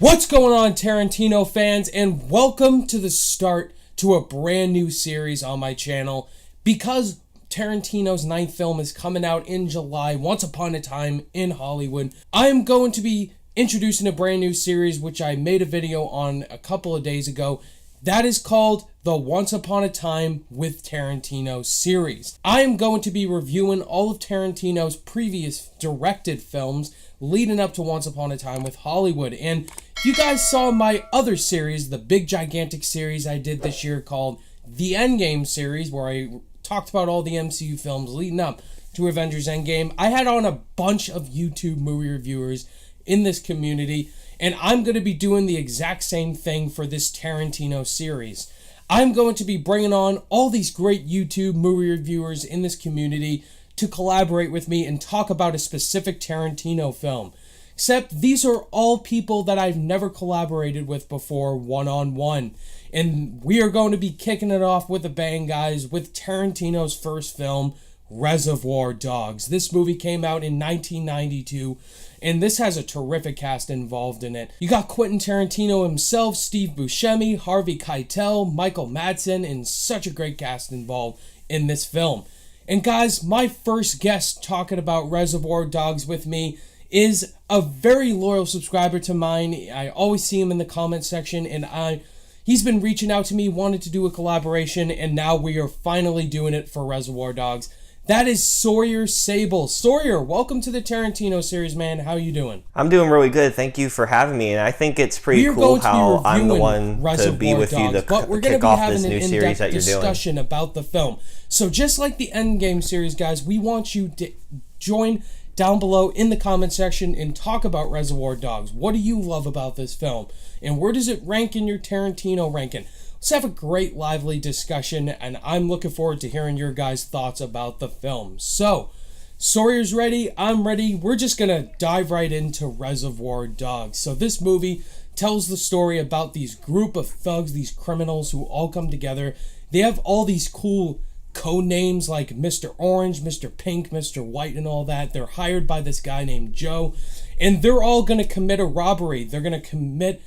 What's going on, Tarantino fans, and welcome to the start to a brand new series on my channel. Because Tarantino's 9th film is coming out in July, Once Upon a Time in Hollywood, I'm going to be introducing a brand new series which I made a video on a couple of days ago. That is called the Once Upon a Time with Tarantino series. I am going to be reviewing all of Tarantino's previous directed films leading up to Once Upon a Time with Hollywood. And if you guys saw my other series, the big gigantic series I did this year called the Endgame series, where I talked about all the MCU films leading up to Avengers Endgame, I had on a bunch of YouTube movie reviewers in this community, and I'm going to be doing the exact same thing for this Tarantino series. I'm going to be bringing on all these great YouTube movie reviewers in this community to collaborate with me and talk about a specific Tarantino film. Except these are all people that I've never collaborated with before one-on-one. And we are going to be kicking it off with a bang, guys, with Tarantino's first film, Reservoir Dogs. This movie came out in 1992, and this has a terrific cast involved in it. You got Quentin Tarantino himself, Steve Buscemi, Harvey Keitel, Michael Madsen, and such a great cast involved in this film. And guys, my first guest talking about Reservoir Dogs with me is a very loyal subscriber to mine. I always see him in the comment section, and he's been reaching out to me, wanted to do a collaboration, and now we are finally doing it for Reservoir Dogs. That is Sawyer Sabol. Sawyer, welcome to the Tarantino series, man. How you doing? I'm doing really good. Thank you for having me. And I think it's pretty cool how I'm the one to be with you to kick off this new series that you're doing. Discussion about the film. So just like the Endgame series, guys, we want you to join down below in the comment section and talk about Reservoir Dogs. What do you love about this film? And where does it rank in your Tarantino ranking? Let's have a great lively discussion, and I'm looking forward to hearing your guys' thoughts about the film. So, Sawyer's ready, I'm ready. We're just going to dive right into Reservoir Dogs. So this movie tells the story about these group of thugs, these criminals who all come together. They have all these cool code names like Mr. Orange, Mr. Pink, Mr. White, and all that. They're hired by this guy named Joe, and they're all going to commit a robbery. They're going to commit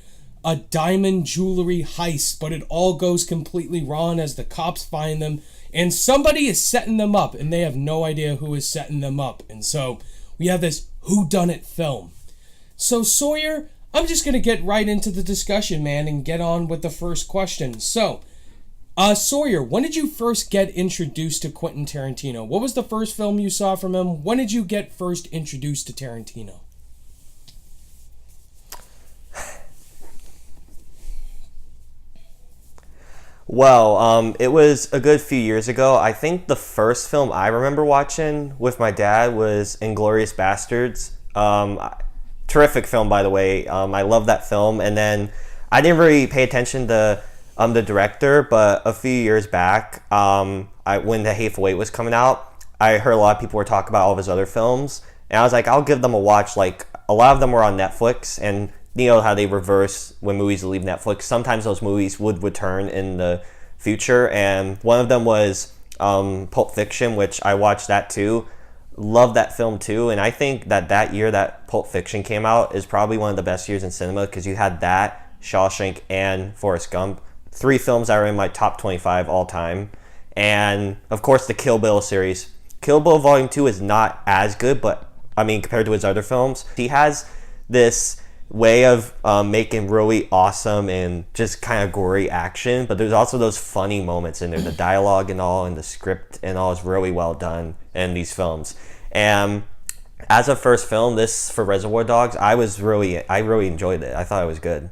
a diamond jewelry heist, but it all goes completely wrong as the cops find them, and somebody is setting them up, and they have no idea who is setting them up. And so we have this whodunit film. So Sawyer, I'm just going to get right into the discussion, man, and get on with the first question. So, Sawyer, when did you first get introduced to Quentin Tarantino? What was the first film you saw from him? When did you get first introduced to Tarantino? Well, it was a good few years ago. I think the first film I remember watching with my dad was Inglourious Basterds. Terrific film, by the way. I love that film. And then I didn't really pay attention to the director, but a few years back, when The Hateful Eight was coming out, I heard a lot of people were talking about all of his other films, and I was like, I'll give them a watch. Like, a lot of them were on Netflix, and you know how they reverse when movies leave Netflix. Sometimes those movies would return in the future, and one of them was Pulp Fiction, which I watched that too. Loved that film too, and I think that year that Pulp Fiction came out is probably one of the best years in cinema, because you had that, Shawshank, and Forrest Gump. 3 films that are in my top 25 all time. And of course the Kill Bill series. Kill Bill Volume 2 is not as good, but I mean, compared to his other films, he has this way of making really awesome and just kind of gory action, but there's also those funny moments in there. The dialogue and all, and the script and all is really well done in these films. And as a first film, this for Reservoir Dogs, I really enjoyed it. I thought it was good.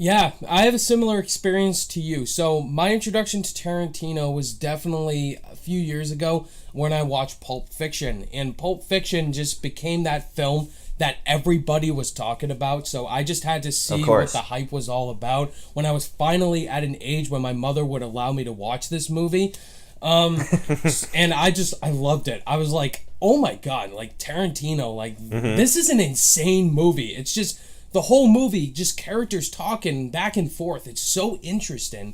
Yeah, I have a similar experience to you. So my introduction to Tarantino was definitely a few years ago when I watched Pulp Fiction. And Pulp Fiction just became that film that everybody was talking about. So I just had to see what the hype was all about. When I was finally at an age when my mother would allow me to watch this movie. And I loved it. I was like, oh my God, like Tarantino, like this is an insane movie. It's just the whole movie, just characters talking back and forth. It's so interesting.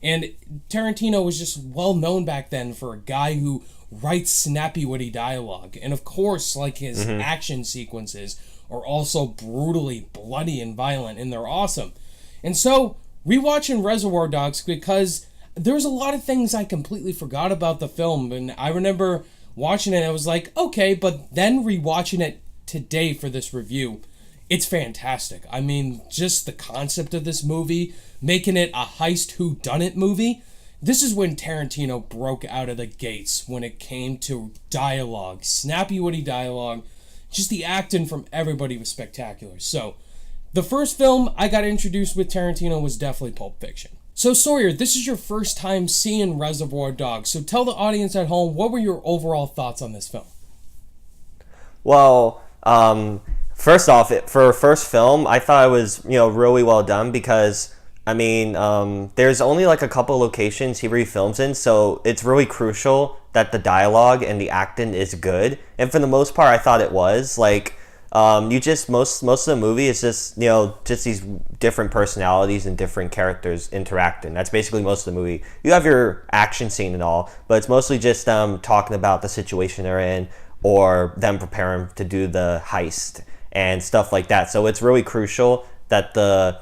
And Tarantino was just well known back then for a guy who writes snappy, witty dialogue. And of course, like his action sequences are also brutally bloody and violent, and they're awesome. And so, rewatching Reservoir Dogs, because there's a lot of things I completely forgot about the film, and I remember watching it, I was like, okay, but then rewatching it today for this review, it's fantastic. I mean, just the concept of this movie, making it a heist whodunit movie, this is when Tarantino broke out of the gates when it came to dialogue, snappy, witty dialogue. Just the acting from everybody was spectacular. So, the first film I got introduced with Tarantino was definitely Pulp Fiction. So Sawyer, this is your first time seeing Reservoir Dogs, so tell the audience at home, what were your overall thoughts on this film? Well, first off, for a first film, I thought it was, really well done because, there's only like a couple locations he refilms in, so it's really crucial that the dialogue and the acting is good. And for the most part, I thought it was. Most of the movie is just, just these different personalities and different characters interacting. That's basically most of the movie. You have your action scene and all, but it's mostly just them talking about the situation they're in or them preparing to do the heist and stuff like that. So it's really crucial that the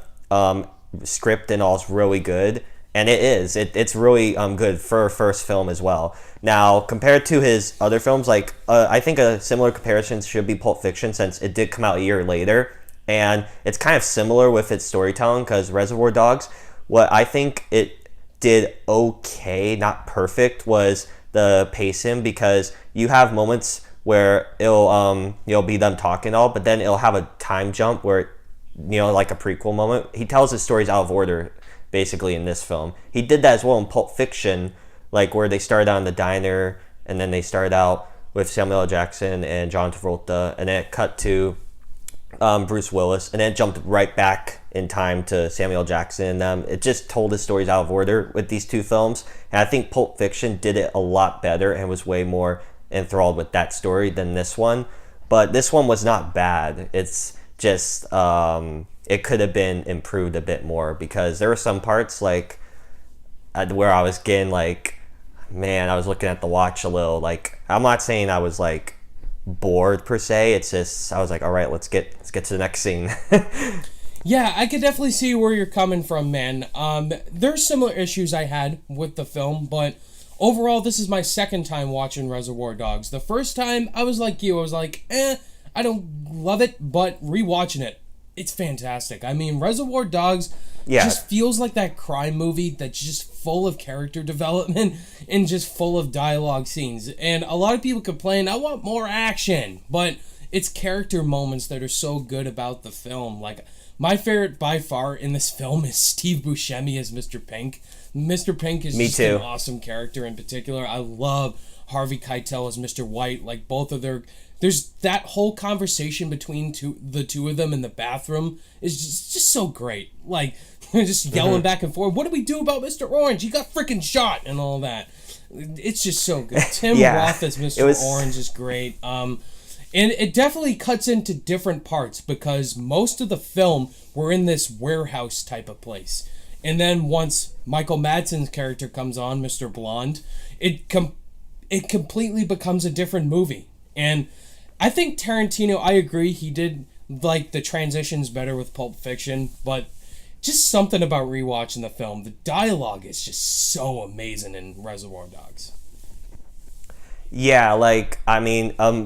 script and all is really good. And it is. It's really good for a first film as well. Now, compared to his other films, I think a similar comparison should be Pulp Fiction, since it did come out a year later. And it's kind of similar with its storytelling, because Reservoir Dogs, what I think it did okay, not perfect, was the pacing, because you have moments where it'll be them talking and all, but then it'll have a time jump where, like a prequel moment. He tells his stories out of order, basically, in this film. He did that as well in Pulp Fiction, where they started out in the diner, and then they started out with Samuel L. Jackson and John Travolta, and then it cut to Bruce Willis, and then it jumped right back in time to Samuel L. Jackson and them. It just told his stories out of order with these two films, and I think Pulp Fiction did it a lot better and was way more enthralled with that story than this one. But this one was not bad. It's just it could have been improved a bit more, because there were some parts where I was getting I was looking at the watch a little. I'm not saying I was bored per se. It's just I was all right, let's get to the next scene. Yeah, I could definitely see where you're coming from, man. There's similar issues I had with the film, but overall, this is my second time watching Reservoir Dogs. The first time, I was like you. I was like, I don't love it, but rewatching it, it's fantastic. I mean, Reservoir Dogs just feels like that crime movie that's just full of character development and just full of dialogue scenes. And a lot of people complain, I want more action, but it's character moments that are so good about the film. My favorite by far in this film is Steve Buscemi as Mr. Pink. Mr. Pink is just an awesome character in particular. I love Harvey Keitel as Mr. White. Both of there's that whole conversation between the two of them in the bathroom is just so great. Just yelling back and forth. What do we do about Mr. Orange? He got freaking shot and all that. It's just so good. Tim Roth as Mr. Orange is great. And it definitely cuts into different parts, because most of the film we're in this warehouse type of place. And then once Michael Madsen's character comes on, Mr. Blonde, it completely becomes a different movie. And I think Tarantino, I agree, he did the transitions better with Pulp Fiction, but just something about rewatching the film. The dialogue is just so amazing in Reservoir Dogs. Yeah,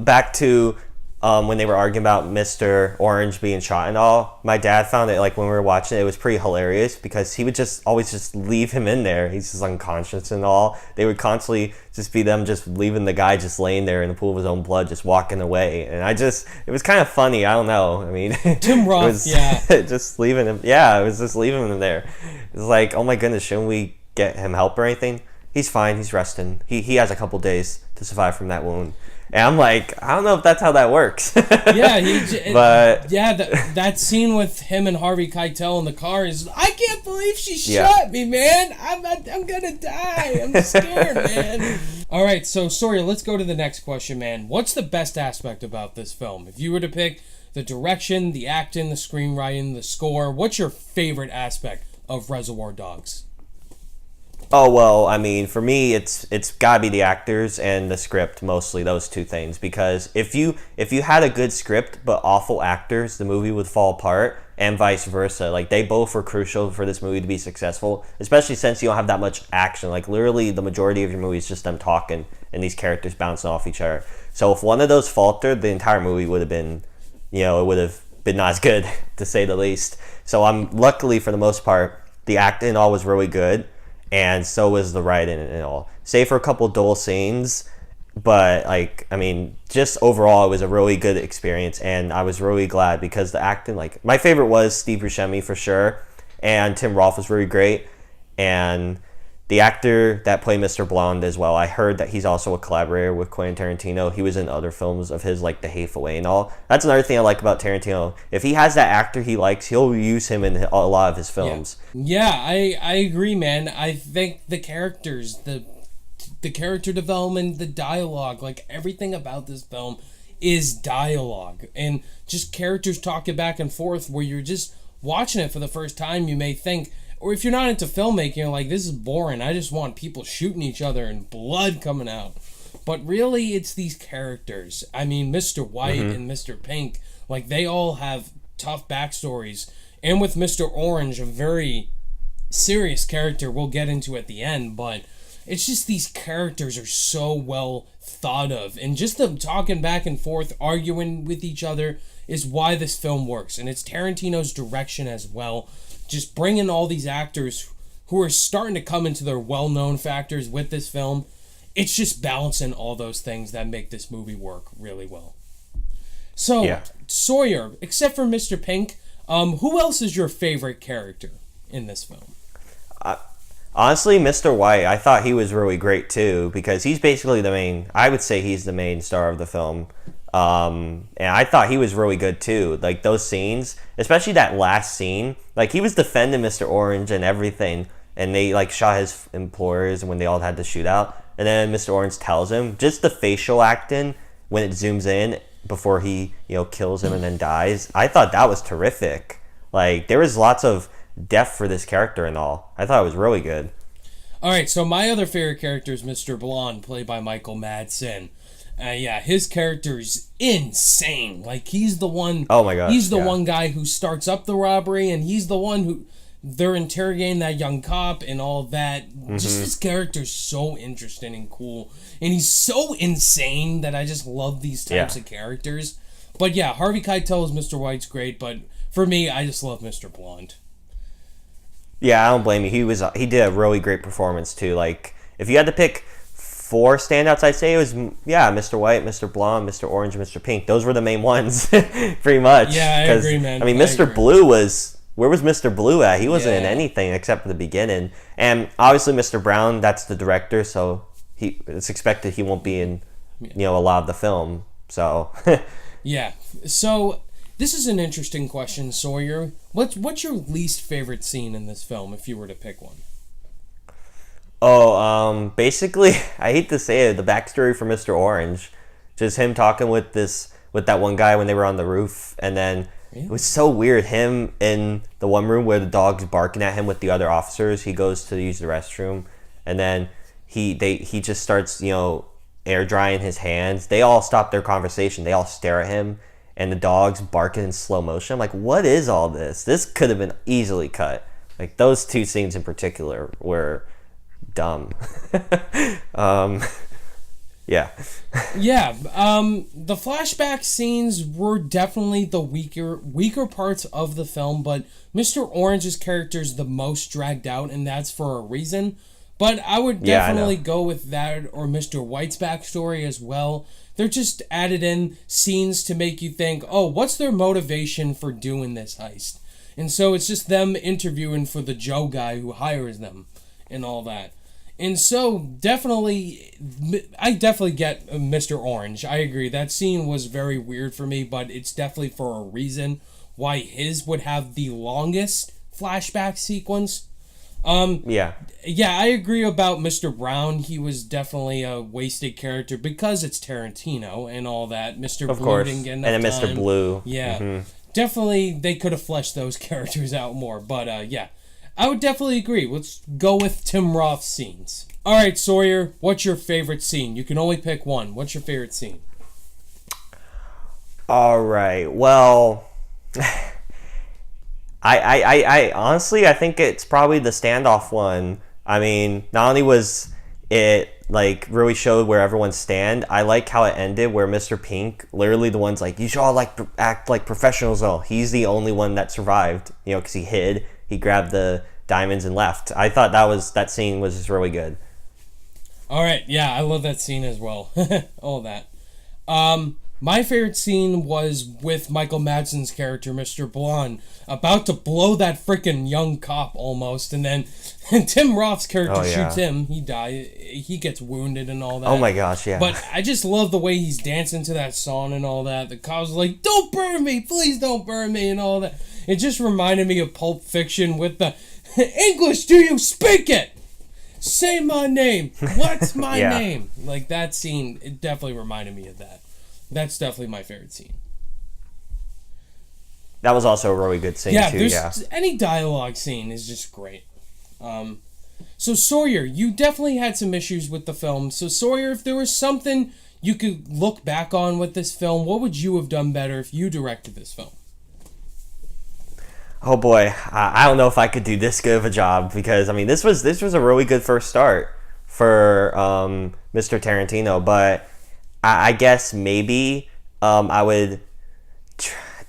back to when they were arguing about Mr. Orange being shot and all, my dad found it, when we were watching it, it was pretty hilarious, because he would always just leave him in there. He's just unconscious and all. They would constantly just be them just leaving the guy just laying there in the pool of his own blood, just walking away. And it was kind of funny. I don't know. I mean, Tim Roth, just leaving him. Yeah, it was just leaving him there. It's oh my goodness, shouldn't we get him help or anything? He's fine. He's resting. He has a couple days to survive from that wound. And I'm I don't know if that's how that works. That scene with him and Harvey Keitel in the car is, I can't believe she shot me, man. I'm gonna die. I'm scared, man. All right, so Sawyer, let's go to the next question, man. What's the best aspect about this film? If you were to pick the direction, the acting, the screenwriting, the score, what's your favorite aspect of Reservoir Dogs? Oh well, I mean, for me, it's gotta be the actors and the script, mostly those two things. Because if you had a good script but awful actors, the movie would fall apart, and vice versa. Like they both were crucial for this movie to be successful, especially since you don't have that much action. Like literally, the majority of your movie is just them talking and these characters bouncing off each other. So if one of those faltered, the entire movie would have been, it would have been not as good to say the least. So I'm luckily for the most part, the acting and all was really good, and so was the writing and all. Save for a couple dull scenes, but like I mean, just overall, it was a really good experience, and I was really glad because the acting, like my favorite was Steve Buscemi for sure, and Tim Roth was really great, and the actor that played Mr. Blonde as well. I heard that he's also a collaborator with Quentin Tarantino. He was in other films of his, like The Hateful Eight and all. That's another thing I like about Tarantino. If he has that actor he likes, he'll use him in a lot of his films. Yeah, I agree, man. I think the characters, the character development, the dialogue, like everything about this film is dialogue. And just characters talking back and forth where you're just watching it for the first time, you may think, or if you're not into filmmaking, you're like, this is boring. I just want people shooting each other and blood coming out. But really, it's these characters. I mean, Mr. White and Mr. Pink, like, they all have tough backstories. And with Mr. Orange, a very serious character we'll get into at the end. But it's just these characters are so well thought of. And just them talking back and forth, arguing with each other, is why this film works. And it's Tarantino's direction as well. Just bringing all these actors who are starting to come into their well-known factors with this film. It's just balancing all those things that make this movie work really well. So, yeah. Sawyer, except for Mr. Pink, who else is your favorite character in this film? Honestly, Mr. White, I thought he was really great too, because he's basically I would say he's the main star of the film. And I thought he was really good too. Like those scenes, especially that last scene, like he was defending Mr. Orange and everything, and they like shot his employers when they all had to shoot out, and then Mr. Orange tells him, just the facial acting when it zooms in before he kills him and then dies. I thought that was terrific. Like there was lots of depth for this character and all. I thought it was really good. All right, so my other favorite character is Mr. Blonde, played by Michael Madsen. Yeah, his character's insane. Like, he's the one... Oh, my gosh. He's the one guy who starts up the robbery, and he's the one who... They're interrogating that young cop and all that. Just his character's so interesting and cool. And he's so insane that I just love these types of characters. But yeah, Harvey Keitel's Mr. White's great, but for me, I just love Mr. Blonde. Yeah, I don't blame you. He did a really great performance, too. Like, if you had to pick 4 standouts, I'd say it was, Mr. White, Mr. Blonde, Mr. Orange, and Mr. Pink. Those were the main ones, pretty much. Yeah, I agree, man. I mean, Mr. Blue was... Where was Mr. Blue at? He wasn't in anything except for the beginning. And obviously Mr. Brown, that's the director, so it's expected he won't be in, a lot of the film. So... Yeah. So, this is an interesting question, Sawyer. What's your least favorite scene in this film, if you were to pick one? Oh, basically, I hate to say it, the backstory for Mr. Orange. Just him talking with that one guy when they were on the roof, and then it was so weird. Him in the one room where the dog's barking at him with the other officers. He goes to use the restroom, and then he just starts, air drying his hands. They all stop their conversation. They all stare at him, and the dog's barking in slow motion. I'm like, what is all this? This could have been easily cut. Like, those 2 scenes in particular were dumb. Yeah. The flashback scenes were definitely the weaker parts of the film, but Mr. Orange's character is the most dragged out, and that's for a reason. But I would definitely go with that or Mr. White's backstory as well. They're just added in scenes to make you think, oh, what's their motivation for doing this heist? And so it's just them interviewing for the Joe guy who hires them and all that. And so, I definitely get Mr. Orange. I agree. That scene was very weird for me, but it's definitely for a reason why his would have the longest flashback sequence. Yeah, I agree about Mr. Brown. He was definitely a wasted character because it's Tarantino and all that. Mr. Blue didn't get enough time. And then Mr. Blue. Yeah, definitely they could have fleshed those characters out more. But, I would definitely agree. Let's go with Tim Roth's scenes. All right, Sawyer, what's your favorite scene? You can only pick one. What's your favorite scene? All right. Well, I honestly, I think it's probably the standoff one. I mean, not only was it like really showed where everyone stand, I like how it ended where Mr. Pink, literally the one's like, you should all like act like professionals though. He's the only one that survived, you know, because he hid, he grabbed the diamonds and left. I thought that scene was just really good. All right, yeah, I love that scene as well. All that. My favorite scene was with Michael Madsen's character, Mr. Blonde, about to blow that freaking young cop almost, and then Tim Roth's character shoots him. He dies. He gets wounded and all that. Oh my gosh, yeah. But I just love the way he's dancing to that song and all that. The cop's like, "Don't burn me, please don't burn me," and all that. It just reminded me of Pulp Fiction with the English. Do you speak it? Say my name. What's my name? Like that scene. It definitely reminded me of that. That's definitely my favorite scene. That was also a really good scene too. Yeah. Any dialogue scene is just great. So Sawyer, you definitely had some issues with the film. So Sawyer, if there was something you could look back on with this film, what would you have done better if you directed this film? Oh boy, I don't know if I could do this good of a job because I mean this was a really good first start for Mr. Tarantino, but I guess maybe I would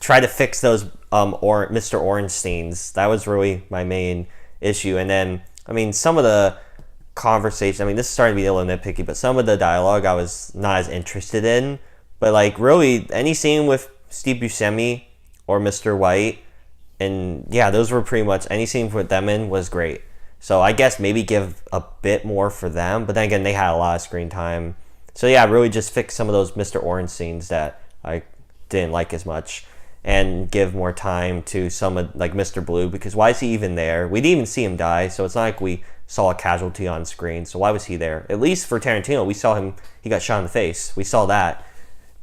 try to fix those Mr. Orange scenes. That was really my main issue. And then, I mean, some of the conversation, I mean, this is starting to be a little nitpicky, but some of the dialogue I was not as interested in. But, like, really, any scene with Steve Buscemi or Mr. White, and, yeah, those were pretty much, any scene with them in was great. So I guess maybe give a bit more for them. But then again, they had a lot of screen time. So yeah, really just fix some of those Mr. Orange scenes that I didn't like as much and give more time to some of like Mr. Blue, because why is he even there? We didn't even see him die, so it's not like we saw a casualty on screen, so why was he there? At least for Tarantino, we saw him, he got shot in the face. We saw that,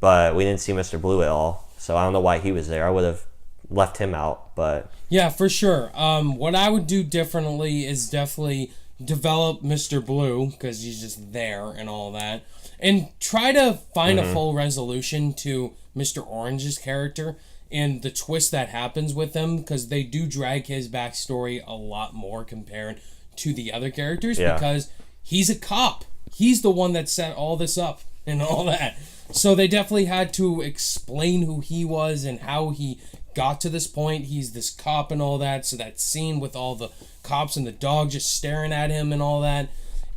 but we didn't see Mr. Blue at all, so I don't know why he was there. I would have left him out, but... Yeah, for sure. What I would do differently is definitely develop Mr. Blue, because he's just there and all that. And try to find a full resolution to Mr. Orange's character and the twist that happens with him, because they do drag his backstory a lot more compared to the other characters, because he's a cop. He's the one that set all this up and all that. So they definitely had to explain who he was and how he got to this point. He's this cop and all that. So that scene with all the cops and the dog just staring at him and all that,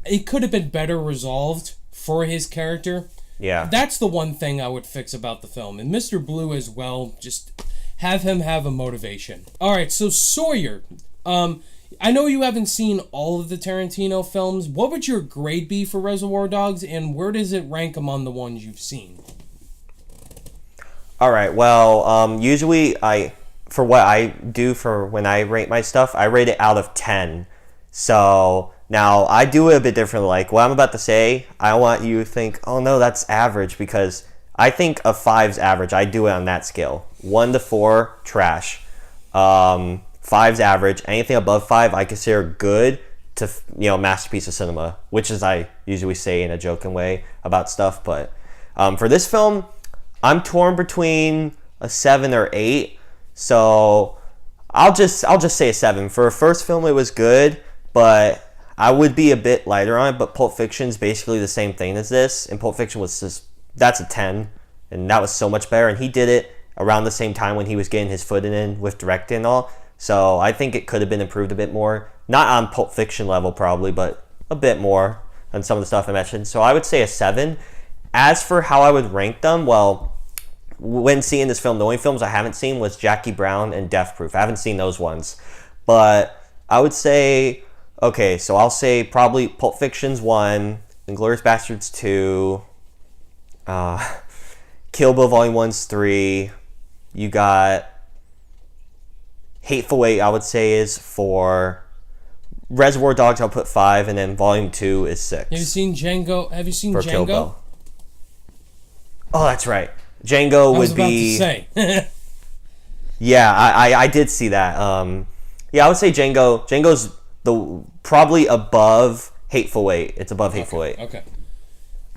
it could have been better resolved for his character. Yeah. That's the one thing I would fix about the film. And Mr. Blue as well, just have him have a motivation. All right, so Sawyer, I know you haven't seen all of the Tarantino films. What would your grade be for Reservoir Dogs, and where does it rank among the ones you've seen? All right, well, usually for what I do for when I rate my stuff, I rate it out of 10. So... Now, I do it a bit differently. Like, what I'm about to say, I want you to think, oh no, that's average, because I think a 5's average. I do it on that scale. 1 to 4, trash. 5's average. Anything above 5, I consider good to, masterpiece of cinema, which is I usually say in a joking way about stuff. But for this film, I'm torn between a 7 or 8. So I'll just say a 7. For a first film, it was good, but I would be a bit lighter on it, but Pulp Fiction's basically the same thing as this, and Pulp Fiction was just, that's a 10, and that was so much better, and he did it around the same time when he was getting his foot in with directing and all, so I think it could have been improved a bit more, not on Pulp Fiction level probably, but a bit more on some of the stuff I mentioned, so I would say a 7. As for how I would rank them, well, when seeing this film, the only films I haven't seen was Jackie Brown and Death Proof. I haven't seen those ones, but I would say... Okay, so I'll say probably Pulp Fiction's 1, Inglourious Basterds 2, Kill Bill Volume 1's 3, you got Hateful Eight, I would say, is 4, Reservoir Dogs, I'll put 5, and then Volume 2 is 6. Have you seen Django? Have you seen for Django? Kill Bill. Oh, that's right. Django would be... I was about to say. Yeah, I did see that. Yeah, I would say Django. Django's probably above Hateful Eight. It's above Hateful Eight.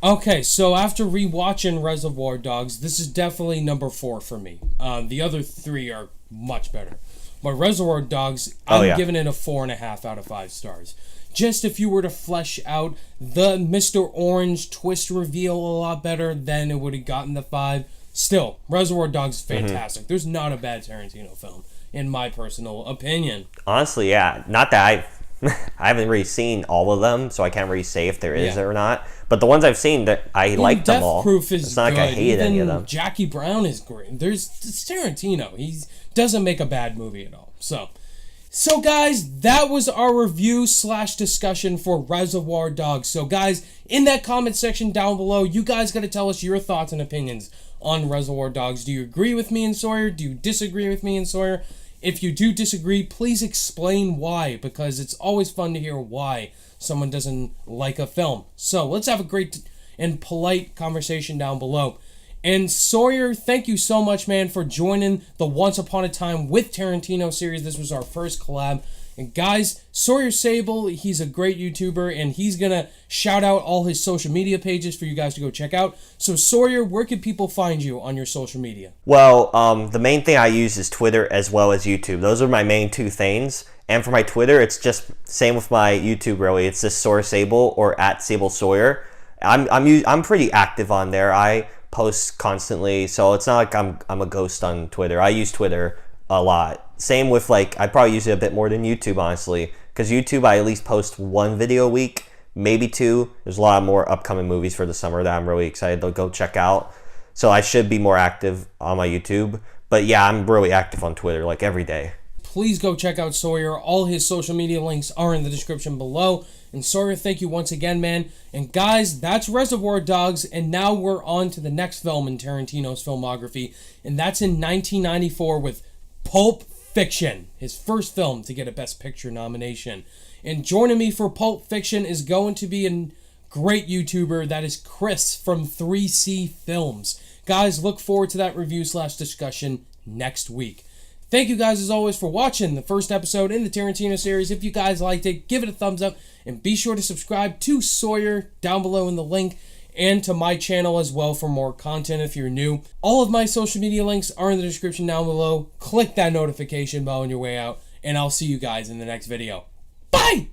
Okay, so after rewatching Reservoir Dogs, this is definitely number 4 for me. The other 3 are much better. But Reservoir Dogs, I'm giving it a 4.5 out of 5 stars. Just if you were to flesh out the Mr. Orange twist reveal a lot better, then it would have gotten the 5. Still, Reservoir Dogs is fantastic. There's not a bad Tarantino film, in my personal opinion. Honestly, yeah. Not that I haven't really seen all of them, so I can't really say if there is or not. But the ones I've seen, that I like them all. Death Proof is it's not good. like I hated any of them. Jackie Brown is great. It's Tarantino. He doesn't make a bad movie at all. So guys, that was our review / discussion for Reservoir Dogs. So guys, in that comment section down below, you guys got to tell us your thoughts and opinions on Reservoir Dogs. Do you agree with me and Sawyer? Do you disagree with me and Sawyer? If you do disagree, please explain why, because it's always fun to hear why someone doesn't like a film. So let's have a great and polite conversation down below. And Sawyer, thank you so much, man, for joining the Once Upon a Time with Tarantino series. This was our first collab. And guys, Sawyer Sabol, he's a great YouTuber, and he's going to shout out all his social media pages for you guys to go check out. So Sawyer, where can people find you on your social media? Well, the main thing I use is Twitter as well as YouTube. Those are my main 2 things. And for my Twitter, it's just same with my YouTube, really. It's just Sawyer Sabol or @SabelSawyer. I'm pretty active on there. I post constantly, so it's not like I'm a ghost on Twitter. I use Twitter a lot. Same with, like, I probably use it a bit more than YouTube, honestly, because YouTube I at least post 1 video a week, maybe 2. There's a lot more upcoming movies for the summer that I'm really excited to go check out, so I should be more active on my YouTube. But yeah, I'm really active on Twitter, like, every day. Please go check out Sawyer. All his social media links are in the description below. And Sawyer, thank you once again, man. And guys, that's Reservoir Dogs, and now we're on to the next film in Tarantino's filmography, and that's in 1994 with Pulp Fiction, his first film to get a Best Picture nomination. And joining me for Pulp Fiction is going to be a great YouTuber. That is Chris from 3C Films. Guys, look forward to that review / discussion next week. Thank you guys, as always, for watching the first episode in the Tarantino series. If you guys liked it, give it a thumbs up, and be sure to subscribe to Sawyer down below in the link, and to my channel as well for more content if you're new. All of my social media links are in the description down below. Click that notification bell on your way out, and I'll see you guys in the next video. Bye!